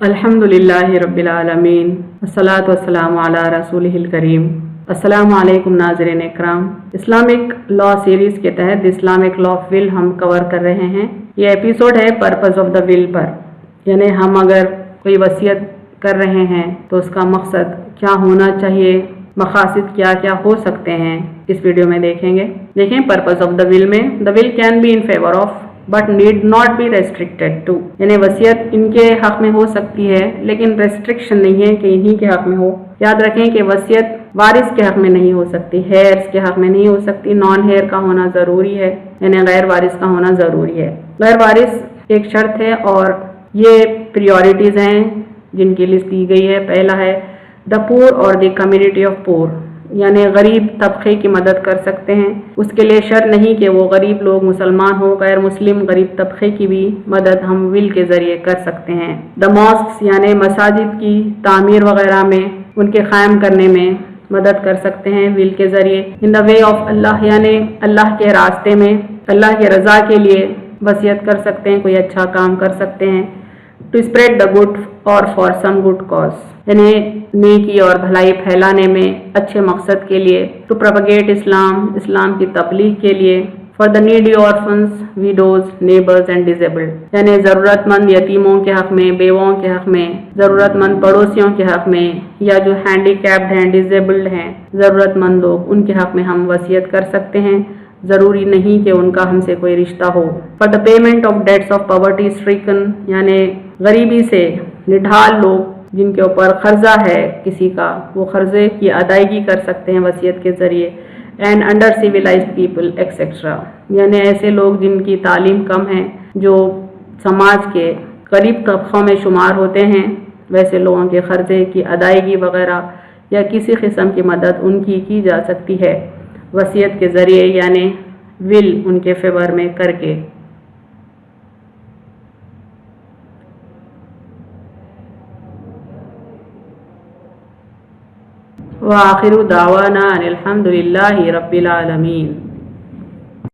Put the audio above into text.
अल्हम्दुलिल्लाहि रब्बिल आलमीन अस्सलातु वस्सलामु अला रसूलिहिल करीम। अस्सलामु अलैकुम नाज़रीन इकराम। इस्लामिक लॉ सीरीज़ के तहत इस्लामिक लॉ ऑफ विल हम कवर कर रहे हैं। ये एपिसोड है पर्पस ऑफ द विल पर, यानी हम अगर कोई वसीयत कर रहे हैं तो उसका मकसद क्या होना चाहिए, मकासद क्या क्या हो सकते हैं, इस वीडियो में देखेंगे। देखें पर्पस ऑफ द विल में, the will can be in favour of but need not be restricted to, यानी वसीयत इनके हक में हो सकती है लेकिन रेस्ट्रिक्शन नहीं है कि इन्हीं के हक में हो। याद रखें कि वसीयत वारिस के हक में नहीं हो सकती, हेयर्स के हक में नहीं हो सकती, नॉन हेयर का होना ज़रूरी है, यानी गैर वारिस का होना ज़रूरी है। गैर वारिस एक शर्त है और ये प्रियोरिटीज़ हैं जिनकी लिस्ट दी गई है। पहला है द पुअर और द कम्युनिटी ऑफ पुअर, यानी गरीब तबके की मदद कर सकते हैं। उसके लिए शर्त नहीं कि वो गरीब लोग मुसलमान हो, गैर मुस्लिम गरीब तबके की भी मदद हम विल के ज़रिए कर सकते हैं। द मॉस्क्स, यानी मसाजिद की तामीर वगैरह में, उनके क़ायम करने में मदद कर सकते हैं विल के ज़रिए। इन द वे ऑफ अल्लाह, यानी अल्लाह के रास्ते में अल्लाह की रज़ा के लिए वसीयत कर सकते हैं, कोई अच्छा काम कर सकते हैं। टू स्प्रेड द गुड और फॉर सम गुड कॉज, यानी नेकी और भलाई फैलाने में अच्छे मकसद के लिए। टू प्रोपगेट इस्लाम, इस्लाम की तबलीग के लिए। For the needy orphans, widows, neighbours and disabled, यानी ज़रूरतमंद यतीमों के हक़ में, बेवाओं के हक़ में, ज़रूरतमंद पड़ोसियों के हक़ में, या जो हैंडीकैप्ड हैं, डिसेबल्ड हैं, ज़रूरतमंद लोग, उनके हक़ में हम वसीयत कर सकते हैं। ज़रूरी नहीं कि उनका हमसे कोई रिश्ता हो। For the payment of debts of poverty stricken, यानी गरीबी से निढाल लोग जिनके ऊपर कर्जा है किसी का, वो कर्जे की अदायगी कर सकते हैं वसीयत के ज़रिए। And under civilised people etcetera, यानी ऐसे लोग जिनकी तालीम कम है, जो समाज के गरीब तबकों में शुमार होते हैं, वैसे लोगों के कर्जे की अदायगी वगैरह या किसी किस्म की मदद उनकी की जा सकती है वसीयत के ज़रिए, यानी विल उनके फेवर में करके। व आखिरु दावाना अनिल हम्दुलिल्लाहि रब्बिल आलमीन।